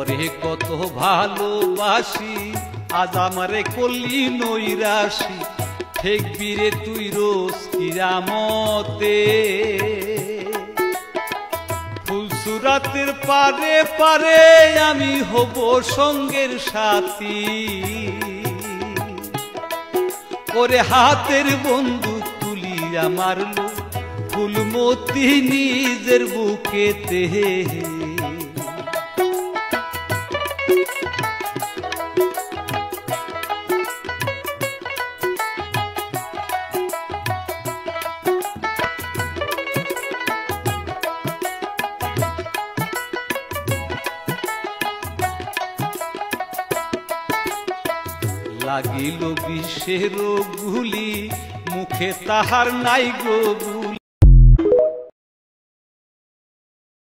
তরে কত ভালোবাসি আজ আমারে কলি নৈরাশি ঠেকবি রে তুই রোজ কিয়ামতে ফুলসুরাতের পারে পারে আমি হব সঙ্গের সাথী ওরে হাতের বন্দুক তুলিয়া মারলো ফুলমতি নিজের বুকেতে লাগিল বিষের গুলি মুখে তাহার নাই গো